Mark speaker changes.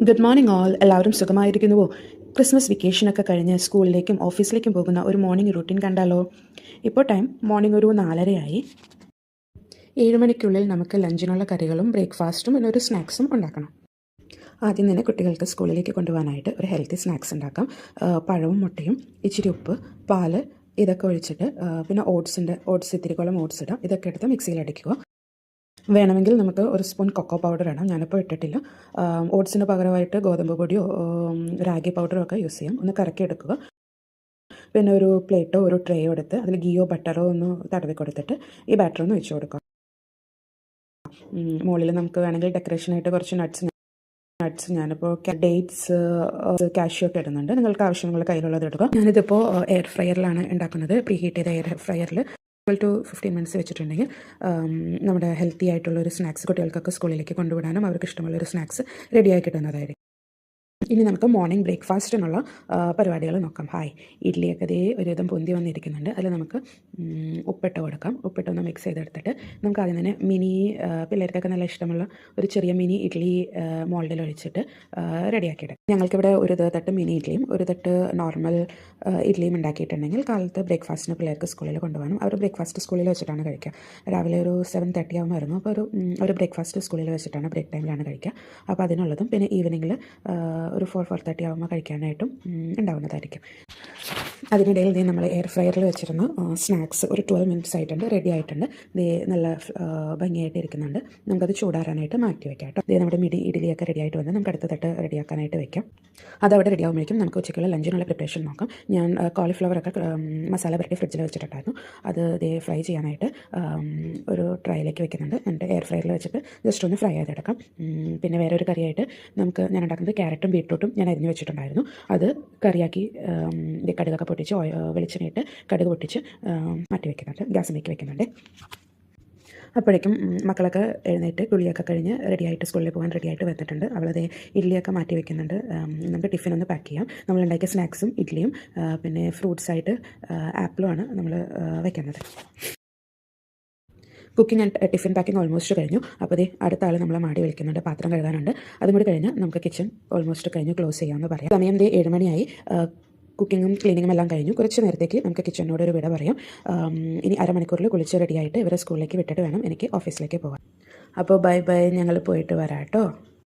Speaker 1: Good morning all. എല്ലാവരും സുഖമായിരിക്കുന്നുവോ? Christmas വെക്കേഷനൊക്കെ കഴിഞ്ഞ് സ്കൂളിലേക്കും ഓഫീസിലേക്കും പോകുന്ന ഒരു മോർണിംഗ് റൂട്ടീൻ കണ്ടാലോ? ഇപ്പോൾ ടൈം മോർണിംഗ് ഒരു 4:30 7 മണിക്കുള്ളിൽ നമുക്ക് ലഞ്ചിനുള്ള കറികളും ബ്രേക്ക്ഫാസ്റ്റും പിന്നെ ഒരു സ്നാക്സും ഉണ്ടാക്കണം. ആദ്യം തന്നെ കുട്ടികൾക്ക് സ്കൂളിലേക്ക് കൊണ്ടുപോകാനായിട്ട് ഒരു ഹെൽത്തി സ്നാക്സ് ഉണ്ടാക്കാം. പഴവും മുട്ടയും ഇച്ചിരി ഉപ്പ്, പാല് ഇതൊക്കെ ഒഴിച്ചിട്ട് പിന്നെ ഓട്സ് ഇത്തിരിക്കോളം ഓട്സ് ഇടാം. ഇതൊക്കെ എടുത്ത് മിക്സിയിൽ അടിക്കുക. വേണമെങ്കിൽ നമുക്ക് ഒരു സ്പൂൺ കൊക്കോ പൗഡർ ഇടാം. ഞാനിപ്പോൾ ഇട്ടിട്ടില്ല. ഓട്സിന് പകരമായിട്ട് ഗോതമ്പ് പൊടിയോ റാഗി പൗഡറോ ഒക്കെ യൂസ് ചെയ്യാം. ഒന്ന് കറക്കി എടുക്കുക. പിന്നെ ഒരു പ്ലേറ്റോ ഒരു ട്രേയോ എടുത്ത് അതിൽ ഗീയോ ബട്ടറോ ഒന്ന് തടവി കൊടുത്തിട്ട് ഈ ബാറ്റർ ഒന്ന് വെച്ച് കൊടുക്കുക. മുകളിൽ നമുക്ക് വേണമെങ്കിൽ ഡെക്കറേഷനായിട്ട് കുറച്ച് നട്ട്സ് ഞാനിപ്പോൾ ഡേറ്റ്സ് കാഷ്യൂ ഒക്കെ ഇടുന്നുണ്ട്. നിങ്ങൾക്ക് ആവശ്യമുള്ള കയ്യിലുള്ളത് എടുക്കുക. ഞാനിതിപ്പോൾ എയർ ഫ്രയറിലാണ് ഉണ്ടാക്കുന്നത്. പ്രീ ഹീറ്റ് ചെയ്ത എയർ ഫ്രയറിൽ 12 to 15 മിനിറ്റ്സ് വെച്ചിട്ടുണ്ടെങ്കിൽ നമ്മുടെ ഹെൽത്തി ആയിട്ടുള്ളൊരു സ്നാക്സ് കുട്ടികൾക്കൊക്കെ സ്കൂളിലേക്ക് കൊണ്ടുവിടാനും അവർക്ക് ഇഷ്ടമുള്ളൊരു സ്നാക്സ് റെഡിയായി കിട്ടുന്നതായിരിക്കും. ഇനി നമുക്ക് മോർണിംഗ് ബ്രേക്ക്ഫാസ്റ്റിനുള്ള പരിപാടികൾ നോക്കാം. ഇഡ്ഡലിയൊക്കെ അതേ ഒരുവിധം പൊന്തി വന്നിരിക്കുന്നുണ്ട്. അതിൽ നമുക്ക് ഉപ്പിട്ട് കൊടുക്കാം. ഉപ്പിട്ടൊന്ന് മിക്സ് ചെയ്തെടുത്തിട്ട് നമുക്ക് ആദ്യം തന്നെ പിള്ളേർക്കൊക്കെ നല്ല ഇഷ്ടമുള്ള ഒരു ചെറിയ മിനി ഇഡ്ഡലി മോൾഡിൽ ഒഴിച്ചിട്ട് റെഡിയാക്കിയിടാം. ഞങ്ങൾക്കിവിടെ ഒരു തട്ട് മിനി ഇഡ്ഡലിയും ഒരു തട്ട് നോർമൽ ഇഡ്ഡലിയും ഉണ്ടാക്കിയിട്ടുണ്ടെങ്കിൽ കാലത്ത് ബ്രേക്ക്ഫാസ്റ്റിന് പിള്ളേർക്ക് സ്കൂളിൽ കൊണ്ടുപോകാനും അവർ ബ്രേക്ക്ഫാസ്റ്റ് സ്കൂളിൽ വെച്ചിട്ടാണ് കഴിക്കുക. രാവിലെ ഒരു 7:30 ആകുമായിരുന്നു. അപ്പോൾ ഒരു ബ്രേക്ക്ഫാസ്റ്റ് സ്കൂളിൽ വെച്ചിട്ടാണ് ബ്രേക്ക് ടൈമിലാണ് കഴിക്കുക. അപ്പോൾ അതിനുള്ളതും പിന്നെ ഈവനിങ്ങിൽ ഒരു 4:30 ആകുമ്പോൾ കഴിക്കാനായിട്ടും ഉണ്ടാവുന്നതായിരിക്കും. അതിനിടയിൽ നമ്മൾ എയർ ഫ്രയറിൽ വെച്ചിരുന്ന സ്നാക്സ് ഒരു 12 മിനിറ്റ്സ് ആയിട്ടുണ്ട്, റെഡി ആയിട്ടുണ്ട്. നല്ല ഭംഗിയായിട്ട് ഇരിക്കുന്നുണ്ട്. നമുക്കത് ചൂടാറാനായിട്ട് മാറ്റി വയ്ക്കാം കേട്ടോ. നമ്മുടെ ഇഡ്ഡലിയൊക്കെ റെഡി ആയിട്ട് വന്ന് നമുക്ക് അടുത്ത തട്ട് റെഡിയാക്കാനായിട്ട് വയ്ക്കാം. അതവിടെ റെഡി ആകുമ്പോഴേക്കും നമുക്ക് ഉച്ചയ്ക്കുള്ള ലഞ്ചിനുള്ള പ്രിപ്പറേഷൻ നോക്കാം. ഞാൻ കോളിഫ്ലവറൊക്കെ മസാല പുരട്ടി ഫ്രിഡ്ജിൽ വെച്ചിട്ടുണ്ടായിരുന്നു. അത് ഫ്രൈ ചെയ്യാനായിട്ട് ഒരു ട്രൈയിലേക്ക് വെക്കുന്നുണ്ട്. എന്നിട്ട് എയർ ഫ്രയറിൽ വെച്ചിട്ട് ജസ്റ്റ് ഒന്ന് ഫ്രൈ ചെയ്തെടുക്കാം. പിന്നെ വേറെ ഒരു കറിയായിട്ട് ഞാൻ ഉണ്ടാക്കുന്നത് ക്യാരറ്റും ബീട്രൂട്ടും ഞാൻ അരിഞ്ഞ് വെച്ചിട്ടുണ്ടായിരുന്നു. അത് കറിയാക്കി കടുകൊക്കെ പൊട്ടിച്ച് വെളിച്ചെണ്ണയിട്ട് കടുക് പൊട്ടിച്ച് മാറ്റി വയ്ക്കുന്നുണ്ട്. ഗ്യാസിലേക്ക് വെക്കുന്നുണ്ട്. അപ്പോഴേക്കും മക്കളൊക്കെ എഴുന്നേറ്റ് കുളിയൊക്കെ കഴിഞ്ഞ് റെഡിയായിട്ട് സ്കൂളിൽ പോകാൻ റെഡിയായിട്ട് വന്നിട്ടുണ്ട്. അവളത് ഇഡ്ഡലിയൊക്കെ മാറ്റി വയ്ക്കുന്നുണ്ട്. നമുക്ക് ടിഫിൻ ഒന്ന് പാക്ക് ചെയ്യാം. നമ്മളുണ്ടാക്കിയ സ്നാക്സും ഇഡ്ഡലിയും പിന്നെ ഫ്രൂട്ട്സായിട്ട് ആപ്പിളുമാണ് നമ്മൾ വയ്ക്കുന്നത്. Cooking and tiffin packing almost കഴിഞ്ഞു. അപ്പോൾ അടുത്ത ആൾ നമ്മളെ മാടി വിളിക്കുന്നുണ്ട്. പാത്രം കഴുകാനുണ്ട്. അതും കൂടി കഴിഞ്ഞ് നമുക്ക് കിച്ചൺ ഓൾമോസ്റ്റ് കഴിഞ്ഞ് ക്ലോസ് ചെയ്യാമെന്ന് പറയാം. സമയം 7 മണിയായി. കുക്കിങ്ങും ക്ലീനിങ്ങും എല്ലാം കഴിഞ്ഞു. കുറച്ച് നേരത്തേക്ക് നമുക്ക് കിച്ചണിനോട് ഒരു വിട പറയാം. ഇനി അരമണിക്കൂറിൽ കുളിച്ച് റെഡിയായിട്ട് ഇവരെ സ്കൂളിലേക്ക് വിട്ടിട്ട് വേണം എനിക്ക് ഓഫീസിലേക്ക് പോകാൻ. അപ്പോൾ ബൈ, ഞങ്ങൾ പോയിട്ട് വരാം കേട്ടോ.